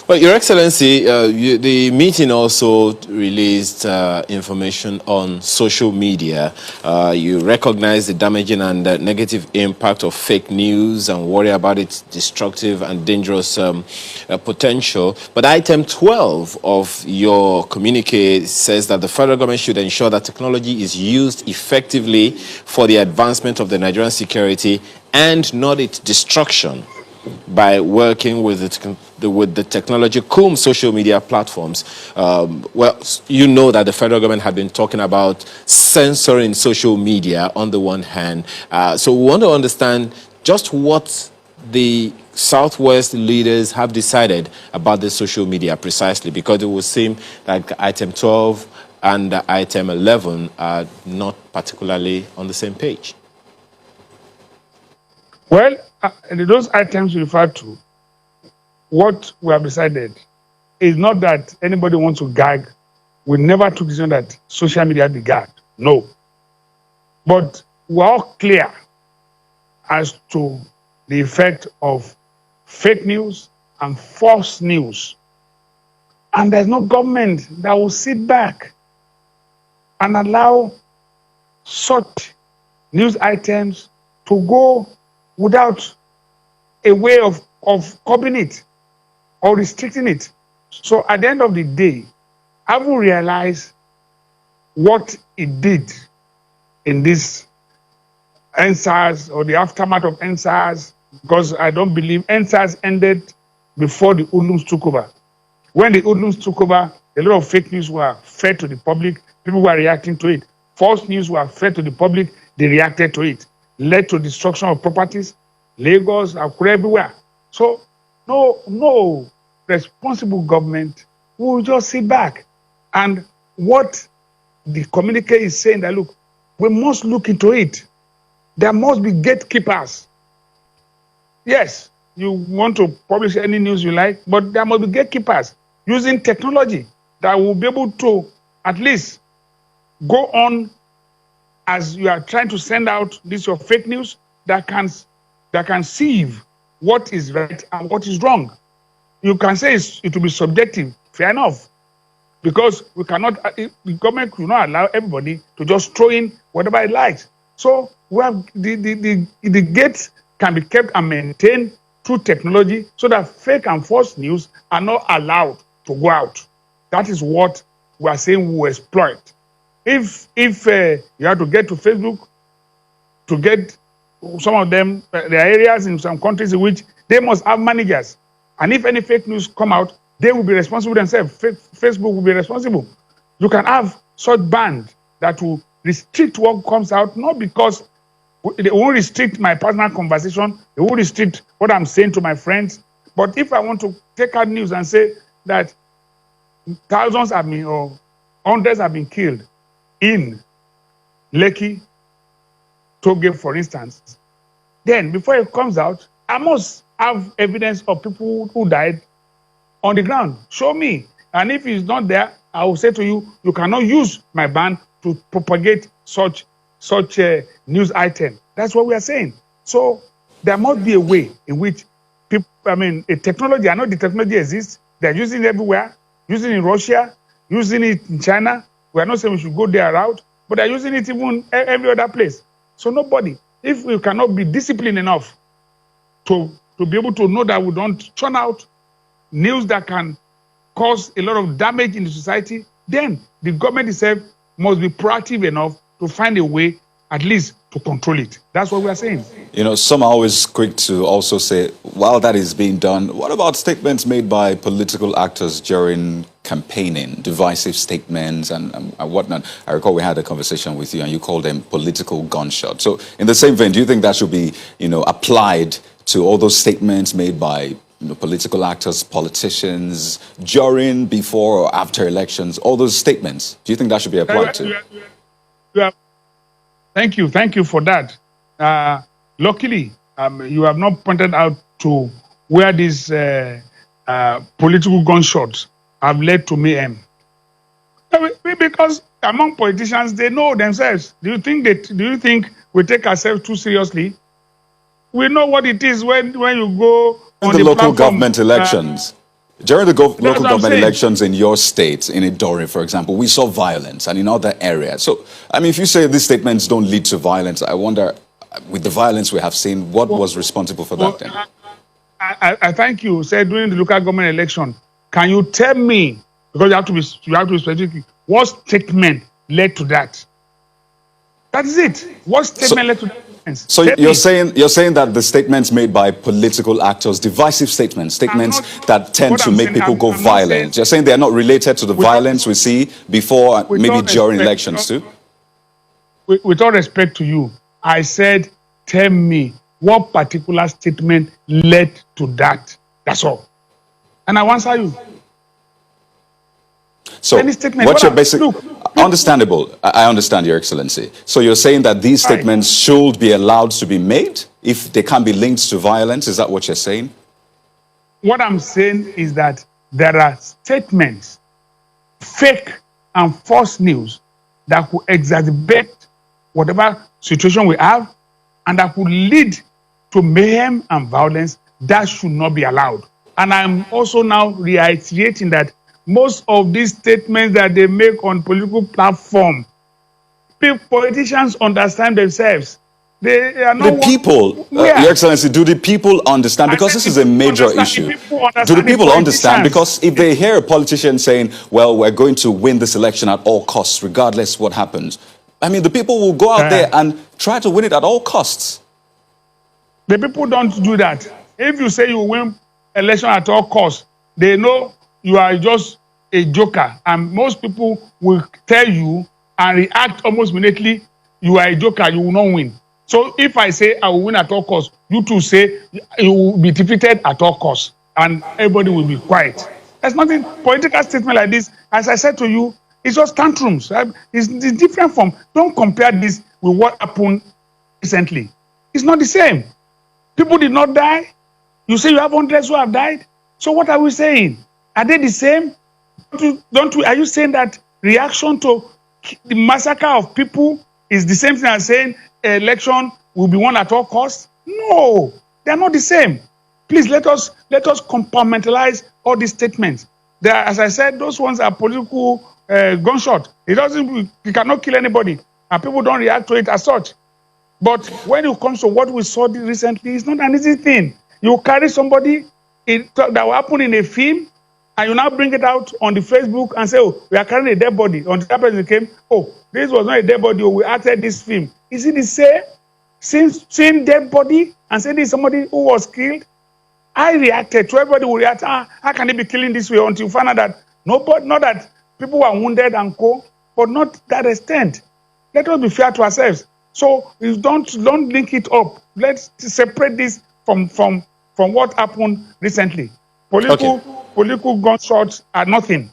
Well, Your Excellency, the meeting also released information on social media. You recognize the damaging and negative impact of fake news and worry about its destructive and dangerous potential. But item 12 of your communique says that the federal government should ensure that technology is used effectively for the advancement of the Nigerian security and not its destruction, by working with the technology cum social media platforms. Well, you know that the federal government had been talking about censoring social media on the one hand. So we want to understand just what the Southwest leaders have decided about the social media precisely, because it would seem like item 12 and item 11 are not particularly on the same page. Well, those items you refer to, what we have decided is not that anybody wants to gag. We never took the decision that social media be gagged. No. But we're all clear as to the effect of fake news and false news. And there's no government that will sit back and allow such news items to go without a way of curbing it or restricting it. So at the end of the day, I will realize what it did in this NSAS or the aftermath of NSAS, because I don't believe NSAS ended before the hoodlums took over. When the hoodlums took over, a lot of fake news were fed to the public. People were reacting to it. False news were fed to the public. They reacted to it. Led to destruction of properties, Lagos, Akure, everywhere. So no responsible government will just sit back. And what the communique is saying that, look, we must look into it. There must be gatekeepers. Yes, you want to publish any news you like, but there must be gatekeepers using technology that will be able to at least go on as you are trying to send out this your fake news that can sieve what is right and what is wrong. You can say it will be subjective, fair enough, because we cannot, the government will not allow everybody to just throw in whatever it likes. So we have the gates can be kept and maintained through technology so that fake and false news are not allowed to go out. That is what we are saying we will exploit. If you have to get to Facebook to get some of them, there are areas in some countries in which they must have managers. And if any fake news come out, they will be responsible themselves. Facebook will be responsible. You can have such band that will restrict what comes out, not because they won't restrict my personal conversation, they won't restrict what I'm saying to my friends. But if I want to take out news and say that thousands have been or hundreds have been killed in Lekki, Toge, for instance, then before it comes out, I must have evidence of people who died on the ground. Show me. And if it's not there, I will say to you, you cannot use my band to propagate such a news item. That's what we are saying. So there must be a way in which people, a technology, I know the technology exists. They're using it everywhere, using it in Russia, using it in China. We are not saying we should go there out, but they're using it even every other place. So nobody, if we cannot be disciplined enough to be able to know that we don't churn out news that can cause a lot of damage in the society, then the government itself must be proactive enough to find a way at least to control it. That's what we are saying. You know, some are always quick to also say, while that is being done, what about statements made by political actors during campaigning, divisive statements and whatnot? I recall we had a conversation with you and you called them political gunshots. So in the same vein, do you think that should be, applied to all those statements made by political actors, politicians, during, before or after elections, all those statements? Do you think that should be applied to? Thank you for that. Luckily, you have not pointed out to where these political gunshots have led to mayhem. Because among politicians, they know themselves. Do you think we take ourselves too seriously? We know what it is when you go on the local platform, government elections. During the local what I'm government saying. elections in your state, in Idori, for example, we saw violence, and in other areas. So, I mean, if you say these statements don't lead to violence, I wonder, with the violence we have seen, what was responsible for that then? I thank you. Said during the local government election, can you tell me, because you have to be specific, what statement led to that? That is it. What statement led to that? So you're saying that the statements made by political actors, divisive statements that tend to make people go violent. You're saying they're not related to the violence we see before, maybe during elections too? With all respect to you, I said, tell me what particular statement led to that. That's all. And I answer you. So what's your basic... Understandable. I understand, Your Excellency. So you're saying that these statements should be allowed to be made if they can be linked to violence? Is that what you're saying? What I'm saying is that there are statements, fake and false news, that could exacerbate whatever situation we have and that could lead to mayhem and violence. That should not be allowed. And I'm also now reiterating that most of these statements that they make on political platform, politicians understand themselves. They are not the people, Your Excellency, do the people understand? Because this is a major issue. Do the people understand? Because if they hear a politician saying, well, we're going to win this election at all costs, regardless what happens, I mean, the people will go out there and try to win it at all costs. The people don't do that. If you say you win election at all costs, they know you are just a joker, and most people will tell you and react almost immediately, you are a joker, you will not win. So if I say I will win at all costs, you too say you will be defeated at all costs, and everybody will be quiet. There's nothing, political statement like this, as I said to you, it's just tantrums. It's different from, don't compare this with what happened recently. It's not the same. People did not die. You say you have hundreds who have died. So what are we saying? Are they the same? Are you saying that reaction to the massacre of people is the same thing as saying election will be won at all costs? No, they are not the same. Please let us compartmentalize all these statements. There, as I said, those ones are political gunshot. You cannot kill anybody, and people don't react to it as such. But when it comes to what we saw recently, it's not an easy thing. You carry somebody that will happen in a film, and you now bring it out on the Facebook and say, oh, we are carrying a dead body. Until that person came, oh, this was not a dead body, we acted this film. Is it the same? Seeing dead body and saying this is somebody who was killed? I reacted. So everybody will react, how can they be killing this way, until you find out that, not that people were wounded and co, but not that extent. Let us be fair to ourselves. So don't link it up. Let's separate this from what happened recently. Political gunshots are nothing.